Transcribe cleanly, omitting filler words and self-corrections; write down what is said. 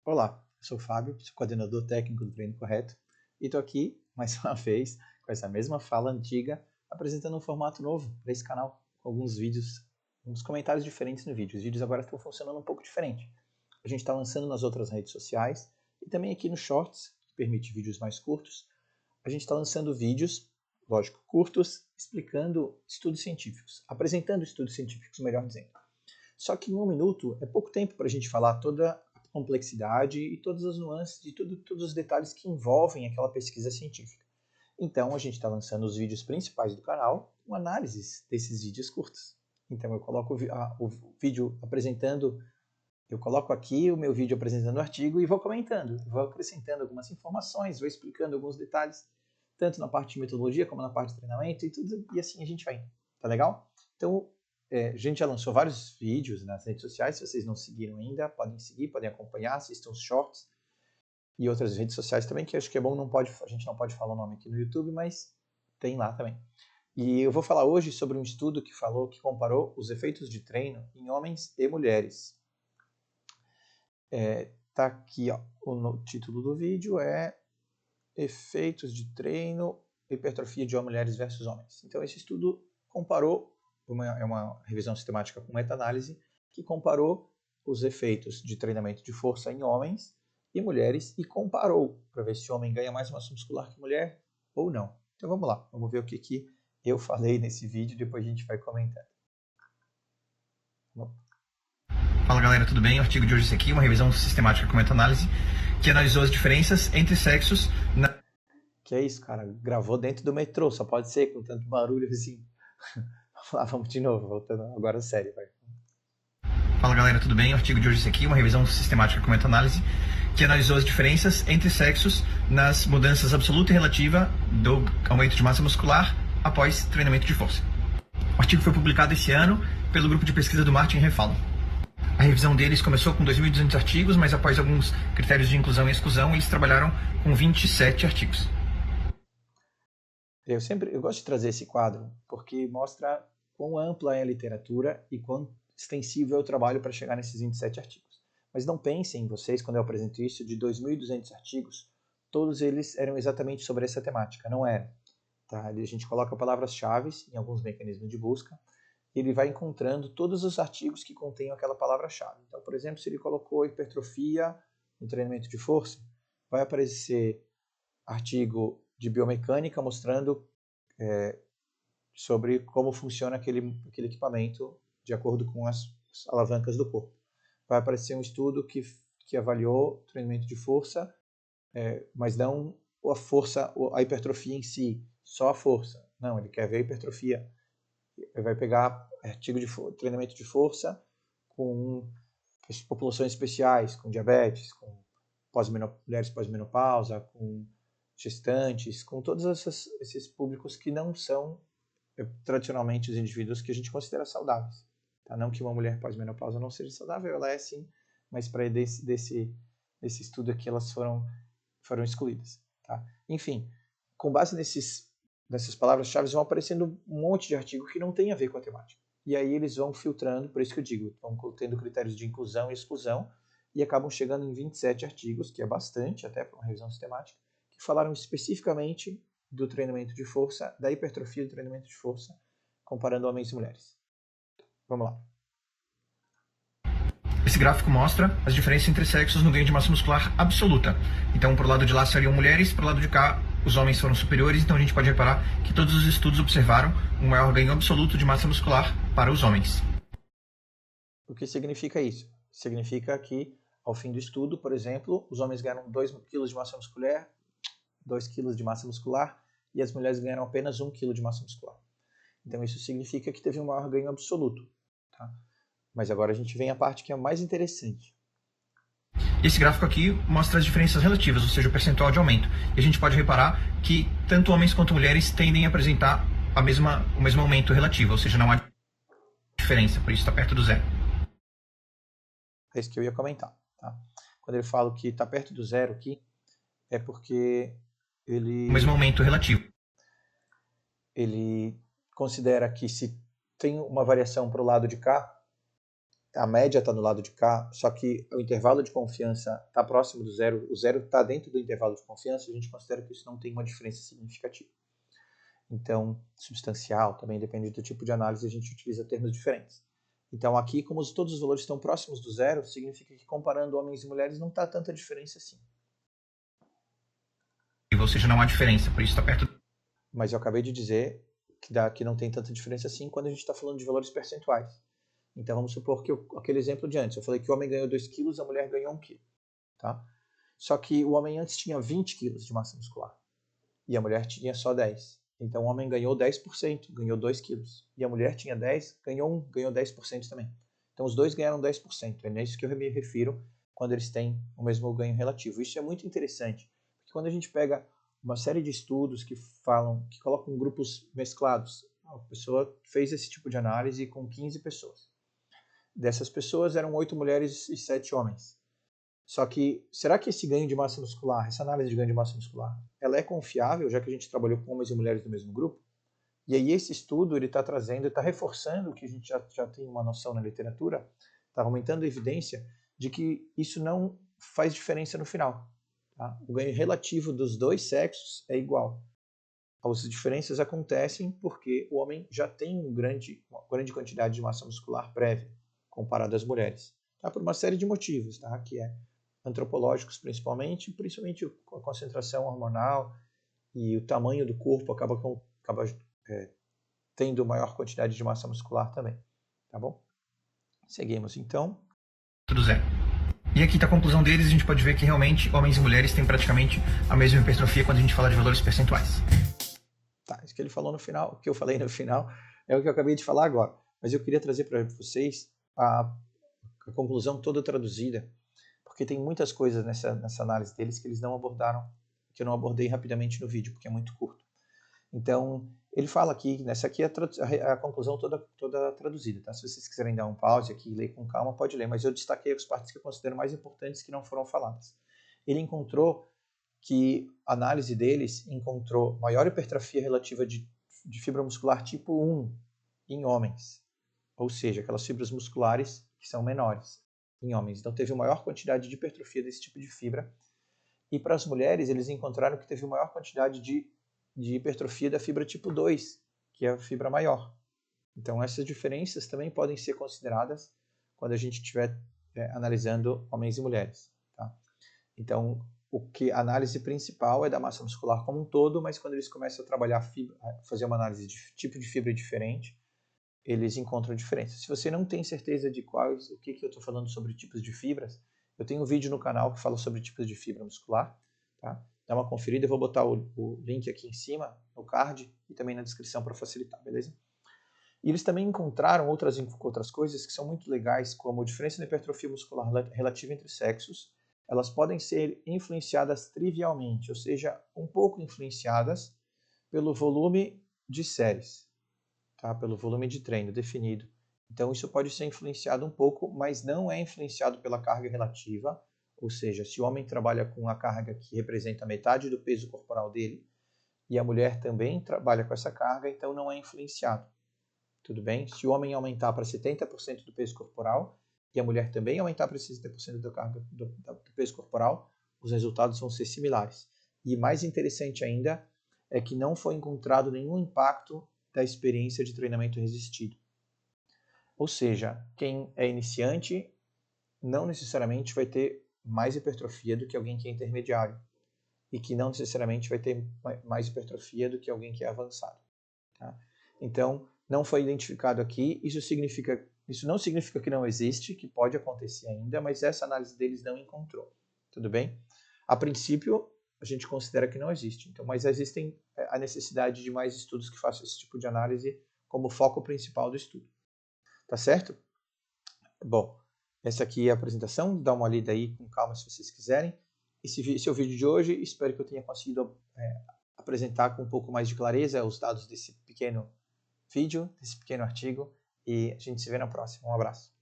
Olá, eu sou o Fábio, sou coordenador técnico do Treino Correto e estou aqui, mais uma vez, com essa mesma fala antiga, apresentando um formato novo para esse canal, com alguns vídeos, uns comentários diferentes no vídeo. Os vídeos agora estão funcionando um pouco diferente. A gente está lançando nas outras redes sociais e também aqui no Shorts, que permite vídeos mais curtos. A gente está lançando vídeos, lógico, curtos, explicando estudos científicos, apresentando estudos científicos, melhor dizendo. Só que em um minuto é pouco tempo para a gente falar toda a complexidade e todas as nuances de todos os detalhes que envolvem aquela pesquisa científica. Então a gente está lançando os vídeos principais do canal com análises desses vídeos curtos. Então eu coloco o vídeo apresentando, eu coloco aqui o meu vídeo apresentando o artigo e vou comentando, vou acrescentando algumas informações, vou explicando alguns detalhes, tanto na parte de metodologia como na parte de treinamento e tudo, e assim a gente vai. Tá legal? Então a gente já lançou vários vídeos nas redes sociais, se vocês não seguiram ainda, podem seguir, podem acompanhar, assistam os shorts e outras redes sociais também, que acho que é bom, a gente não pode falar o nome aqui no YouTube, mas tem lá também. E eu vou falar hoje sobre um estudo que comparou os efeitos de treino em homens e mulheres. Tá aqui, ó, o título do vídeo é Efeitos de treino, hipertrofia de mulheres versus homens. Então esse estudo comparou, é uma revisão sistemática com meta-análise, que comparou os efeitos de treinamento de força em homens e mulheres e comparou para ver se o homem ganha mais massa muscular que mulher ou não. Então vamos lá, vamos ver o que eu falei nesse vídeo, depois a gente vai comentar. Fala galera, tudo bem? O artigo de hoje é esse aqui, uma revisão sistemática com meta-análise, que analisou as diferenças entre sexos na... Que é isso, cara? Gravou dentro do metrô, só pode ser com tanto barulho assim. Vamos lá, vamos de novo, voltando agora sério, vai. Fala galera, tudo bem? O artigo de hoje é esse aqui, uma revisão sistemática com meta-análise, que analisou as diferenças entre sexos nas mudanças absoluta e relativa do aumento de massa muscular após treinamento de força. O artigo foi publicado esse ano pelo grupo de pesquisa do Martin Refalo. A revisão deles começou com 2.200 artigos, mas após alguns critérios de inclusão e exclusão, eles trabalharam com 27 artigos. Eu gosto de trazer esse quadro porque mostra quão ampla é a literatura e quão extensivo é o trabalho para chegar nesses 27 artigos. Mas não pensem vocês, quando eu apresento isso, de 2.200 artigos, todos eles eram exatamente sobre essa temática, não era. Tá? A gente coloca palavras-chave em alguns mecanismos de busca e ele vai encontrando todos os artigos que contenham aquela palavra-chave. Então, por exemplo, se ele colocou hipertrofia no treinamento de força, vai aparecer artigo de biomecânica mostrando sobre como funciona aquele equipamento de acordo com as alavancas do corpo. Vai aparecer um estudo que avaliou treinamento de força, mas não a força, a hipertrofia em si, só a força. Não, ele quer ver a hipertrofia. Ele vai pegar artigo de treinamento de força com populações especiais, com diabetes, com mulheres pós-menopausa, com gestantes, com todos esses públicos que não são tradicionalmente os indivíduos que a gente considera saudáveis. Tá? Não que uma mulher pós-menopausa não seja saudável, ela é sim, mas para desse estudo aqui elas foram excluídas. Tá? Enfim, com base nessas palavras-chave vão aparecendo um monte de artigo que não tem a ver com a temática. E aí eles vão filtrando, por isso que eu digo, vão tendo critérios de inclusão e exclusão, e acabam chegando em 27 artigos, que é bastante, até para uma revisão sistemática, que falaram especificamente do treinamento de força, da hipertrofia do treinamento de força, comparando homens e mulheres. Vamos lá. Esse gráfico mostra as diferenças entre sexos no ganho de massa muscular absoluta. Então, pro lado de lá seriam mulheres, pro lado de cá os homens foram superiores, então a gente pode reparar que todos os estudos observaram um maior ganho absoluto de massa muscular para os homens. O que significa isso? Significa que, ao fim do estudo, por exemplo, os homens ganharam 2 kg de massa muscular, 2 kg de massa muscular, e as mulheres ganharam apenas 1 kg de massa muscular. Então isso significa que teve um maior ganho absoluto. Tá? Mas agora a gente vem à parte que é a mais interessante. Esse gráfico aqui mostra as diferenças relativas, ou seja, o percentual de aumento. E a gente pode reparar que tanto homens quanto mulheres tendem a apresentar o mesmo aumento relativo, ou seja, não há diferença, por isso está perto do zero. É isso que eu ia comentar. Tá? Quando ele fala que está perto do zero aqui, é porque ele... O mesmo aumento relativo. Ele considera que se tem uma variação para o lado de cá, a média está do lado de cá, só que o intervalo de confiança está próximo do zero, o zero está dentro do intervalo de confiança, a gente considera que isso não tem uma diferença significativa. Então, substancial, também depende do tipo de análise, a gente utiliza termos diferentes. Então, aqui, como todos os valores estão próximos do zero, significa que comparando homens e mulheres não está tanta diferença assim. Ou seja, não há diferença, por isso está perto. Mas eu acabei de dizer que não tem tanta diferença assim quando a gente está falando de valores percentuais. Então, vamos supor que aquele exemplo de antes, eu falei que o homem ganhou 2 quilos, a mulher ganhou 1 quilo. Tá? Só que o homem antes tinha 20 quilos de massa muscular e a mulher tinha só 10. Então, o homem ganhou 10%, ganhou 2 quilos. E a mulher tinha 10, ganhou 10% também. Então, os dois ganharam 10%. É nisso que eu me refiro quando eles têm o mesmo ganho relativo. Isso é muito interessante, porque quando a gente pega uma série de estudos que colocam grupos mesclados, a pessoa fez esse tipo de análise com 15 pessoas. Dessas pessoas eram 8 mulheres e 7 homens. Só que, será que esse ganho de massa muscular, essa análise de ganho de massa muscular, ela é confiável, já que a gente trabalhou com homens e mulheres do mesmo grupo? E aí esse estudo está trazendo, está reforçando o que a gente já tem uma noção na literatura, está aumentando a evidência de que isso não faz diferença no final. Tá? O ganho relativo dos dois sexos é igual. As diferenças acontecem porque o homem já tem uma grande quantidade de massa muscular prévia, comparado às mulheres. Tá? Por uma série de motivos, tá? Que é antropológicos principalmente a concentração hormonal e o tamanho do corpo acaba tendo maior quantidade de massa muscular também, tá bom? Seguimos então. Tudo zero. E aqui está a conclusão deles, a gente pode ver que realmente homens e mulheres têm praticamente a mesma hipertrofia quando a gente fala de valores percentuais. Tá, isso que ele falou no final, o que eu falei no final, é o que eu acabei de falar agora. Mas eu queria trazer para vocês a conclusão toda traduzida, porque tem muitas coisas nessa análise deles que eles não abordaram, que eu não abordei rapidamente no vídeo, porque é muito curto. Então, ele fala aqui, nessa aqui é a conclusão toda traduzida, tá? Se vocês quiserem dar um pause aqui e ler com calma, pode ler, mas eu destaquei as partes que eu considero mais importantes que não foram faladas. Ele encontrou que a análise deles encontrou maior hipertrofia relativa de fibra muscular tipo 1 em homens, ou seja, aquelas fibras musculares que são menores em homens. Então, teve uma maior quantidade de hipertrofia desse tipo de fibra. E para as mulheres, eles encontraram que teve maior quantidade de hipertrofia da fibra tipo 2, que é a fibra maior. Então, essas diferenças também podem ser consideradas quando a gente estiver analisando homens e mulheres. Tá? Então, a análise principal é da massa muscular como um todo, mas quando eles começam a trabalhar fazer uma análise de tipo de fibra diferente, eles encontram diferenças. Se você não tem certeza de o que eu estou falando sobre tipos de fibras, eu tenho um vídeo no canal que fala sobre tipos de fibra muscular. Tá? Dá uma conferida, eu vou botar o link aqui em cima, no card, e também na descrição para facilitar, beleza? E eles também encontraram outras coisas que são muito legais, como a diferença na hipertrofia muscular relativa entre sexos. Elas podem ser influenciadas trivialmente, ou seja, um pouco influenciadas pelo volume de séries, tá? Pelo volume de treino definido. Então, isso pode ser influenciado um pouco, mas não é influenciado pela carga relativa, ou seja, se o homem trabalha com a carga que representa metade do peso corporal dele, e a mulher também trabalha com essa carga, então não é influenciado. Tudo bem? Se o homem aumentar para 70% do peso corporal, e a mulher também aumentar para 60% da carga do peso corporal, os resultados vão ser similares. E mais interessante ainda é que não foi encontrado nenhum impacto da experiência de treinamento resistido. Ou seja, quem é iniciante não necessariamente vai ter mais hipertrofia do que alguém que é intermediário e que não necessariamente vai ter mais hipertrofia do que alguém que é avançado. Tá? Então, não foi identificado aqui, isso não significa que não existe, que pode acontecer ainda, mas essa análise deles não encontrou. Tudo bem? A princípio, a gente considera que não existe. Então, mas existem a necessidade de mais estudos que façam esse tipo de análise como foco principal do estudo. Tá certo? Bom, essa aqui é a apresentação. Dá uma lida aí com calma se vocês quiserem. Esse é o vídeo de hoje. Espero que eu tenha conseguido apresentar com um pouco mais de clareza os dados desse pequeno vídeo, desse pequeno artigo. E a gente se vê na próxima. Um abraço.